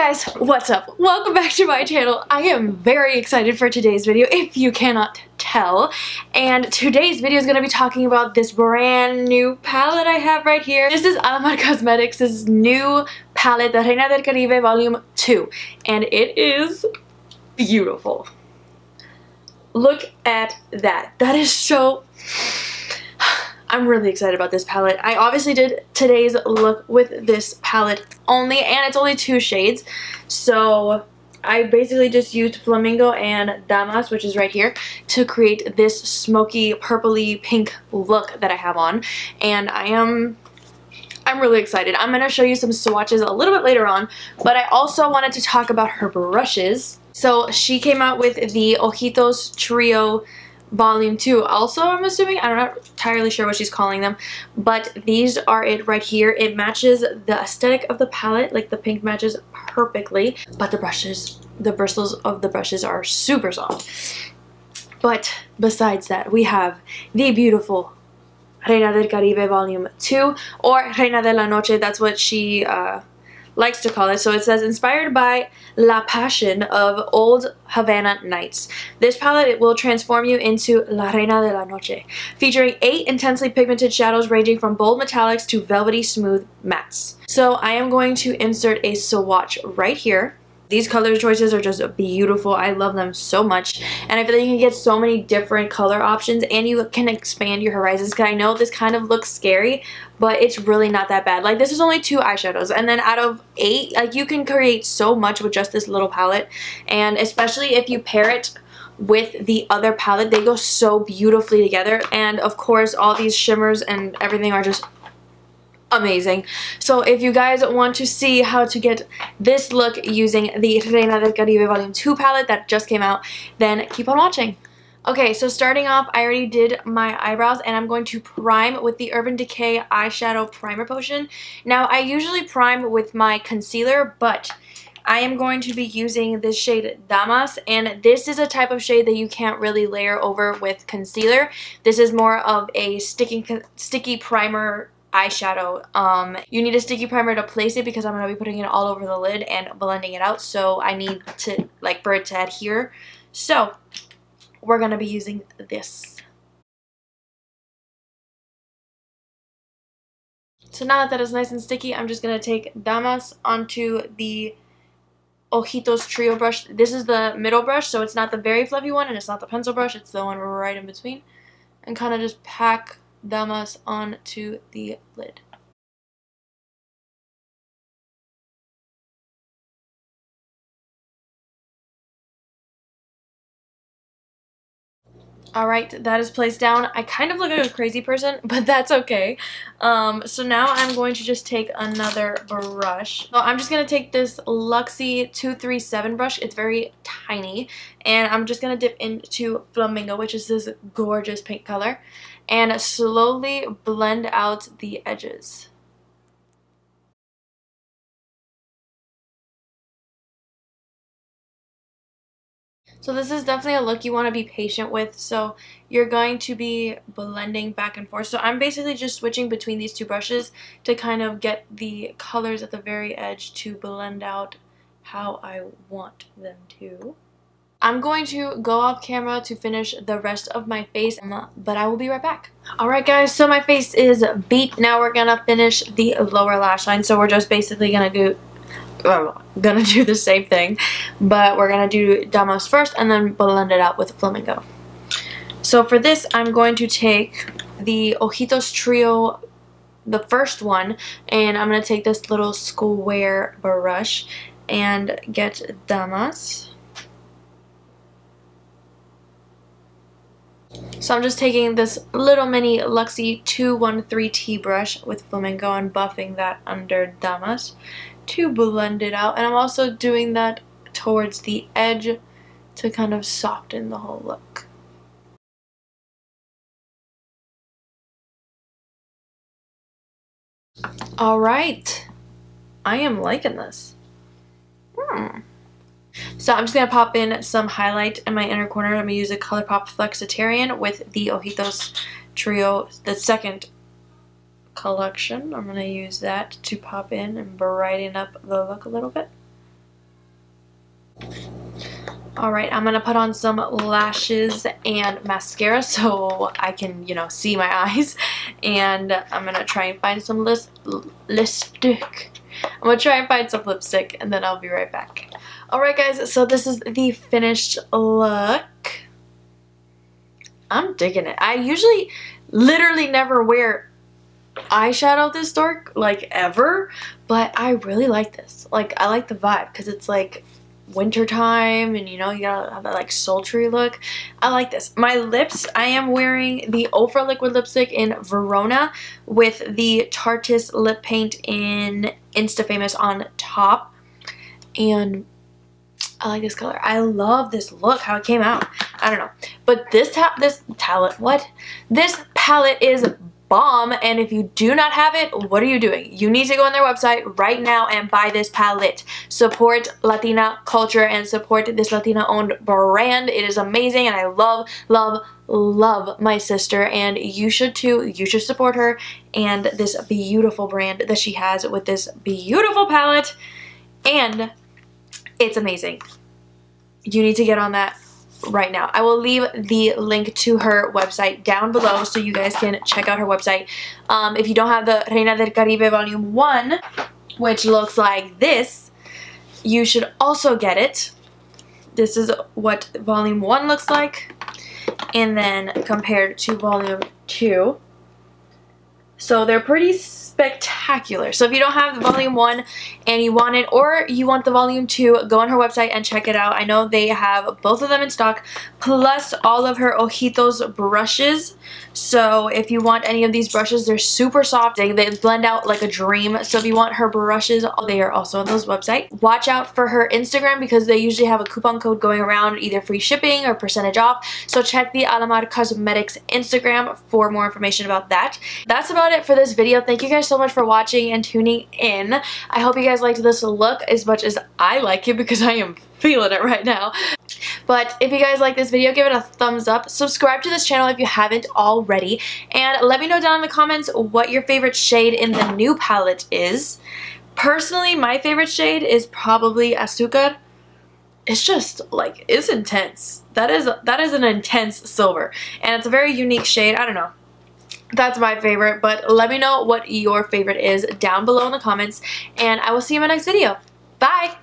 guys, what's up? Welcome back to my channel. I am very excited for today's video, if you cannot tell. And today's video is going to be talking about this brand new palette I have right here. This is Alamar Cosmetics' new palette, the Reina Del Caribe Volume 2. And it is beautiful. Look at that. That is so... I'm really excited about this palette. I obviously did today's look with this palette only, and it's only 2 shades. So I basically just used Flamingo and Damas, which is right here, to create this smoky, purpley pink look that I have on. And I'm really excited. I'm going to show you some swatches a little bit later on, but I also wanted to talk about her brushes. So she came out with the Ojitos Trio Volume 2 also, I'm assuming. I'm not entirely sure what she's calling them, but these are it right here. It matches the aesthetic of the palette, like the pink matches perfectly, but the bristles of the brushes are super soft. But besides that, we have the beautiful Reina del Caribe Volume 2, or Reina de la Noche, that's what she likes to call it. So it says, inspired by La Passion of Old Havana Nights. This palette will transform you into La Reina de la Noche, featuring 8 intensely pigmented shadows ranging from bold metallics to velvety smooth mattes. So I am going to insert a swatch right here. These color choices are just beautiful. I love them so much. And I feel like you can get so many different color options and you can expand your horizons. Because I know this kind of looks scary, but it's really not that bad. Like, this is only 2 eyeshadows. And then out of 8, like, you can create so much with just this little palette. And especially if you pair it with the other palette, they go so beautifully together. And of course, all these shimmers and everything are just amazing. So if you guys want to see how to get this look using the Reina del Caribe Volume 2 palette that just came out, then keep on watching. Okay, so starting off, I already did my eyebrows and I'm going to prime with the Urban Decay Eyeshadow Primer Potion. Now, I usually prime with my concealer, but I am going to be using this shade Damas, and this is a type of shade that you can't really layer over with concealer. This is more of a sticky primer eyeshadow. You need a sticky primer to place it because I'm going to be putting it all over the lid and blending it out, so I need to, like, for it to adhere. So we're going to be using this. So now that that is nice and sticky, I'm just going to take Damas onto the Ojitos Trio brush. This is the middle brush, so it's not the very fluffy one and it's not the pencil brush, it's the one right in between, and kind of just pack Damas onto the lid. Alright, that is placed down. I kind of look like a crazy person, but that's okay. So now I'm going to just take another brush. So I'm just going to take this Luxie 237 brush. It's very tiny. And I'm just going to dip into Flamingo, which is this gorgeous pink color, and slowly blend out the edges. So this is definitely a look you want to be patient with, so you're going to be blending back and forth. So I'm basically just switching between these 2 brushes to kind of get the colors at the very edge to blend out how I want them to. I'm going to go off camera to finish the rest of my face, but I will be right back. Alright guys, so my face is beat. Now we're going to finish the lower lash line, so we're just basically going to do the same thing, but we're gonna do Damas first and then blend it out with Flamingo. So for this, I'm going to take the Ojitos Trio, the first one, and I'm gonna take this little square brush and get Damas. So I'm just taking this little mini Luxie 213T brush with Flamingo and buffing that under Damas to blend it out, and I'm also doing that towards the edge to kind of soften the whole look. Alright, I am liking this. So I'm just going to pop in some highlight in my inner corner. I'm going to use a ColourPop Flexitarian with the Ojitos Trio, the second collection. I'm going to use that to pop in and brighten up the look a little bit. Alright, I'm gonna put on some lashes and mascara so I can, you know, see my eyes. And I'm gonna try and find some lipstick. I'm gonna try and find some lipstick and then I'll be right back. Alright guys, so this is the finished look. I'm digging it. I usually literally never wear eyeshadow this dark, like ever, but I really like this. Like, I like the vibe because it's like winter time and, you know, you gotta have that like sultry look. I like this. My lips, I am wearing the Ofra liquid lipstick in Verona with the Tarteist lip paint in Insta Famous on top, and I like this color. I love this look, how it came out. I don't know, but this palette is bomb, and if you do not have it, what are you doing? You need to go on their website right now and buy this palette. Support Latina culture and support this Latina owned brand. It is amazing and I love, love, love my sister, and you should too. You should support her and this beautiful brand that she has with this beautiful palette, and it's amazing. You need to get on that right now. I will leave the link to her website down below so you guys can check out her website. If you don't have the Reina Del Caribe Volume 1, which looks like this, you should also get it. This is what Volume 1 looks like, and then compared to Volume 2. So they're pretty spectacular. So if you don't have the Volume 1 and you want it, or you want the Volume 2, go on her website and check it out. I know they have both of them in stock, plus all of her Ojitos brushes. So if you want any of these brushes, they're super soft. They blend out like a dream. So if you want her brushes, they are also on those website. Watch out for her Instagram because they usually have a coupon code going around, either free shipping or percentage off. So check the Alamar Cosmetics Instagram for more information about that. That's about it for this video. Thank you guys so much for watching and tuning in. I hope you guys liked this look as much as I like it because I am feeling it right now. But if you guys like this video, give it a thumbs up. Subscribe to this channel if you haven't already. And let me know down in the comments what your favorite shade in the new palette is. Personally, my favorite shade is probably Azúcar. It's just like, it's intense. That is an intense silver. And it's a very unique shade. I don't know. That's my favorite. But let me know what your favorite is down below in the comments. And I will see you in my next video. Bye!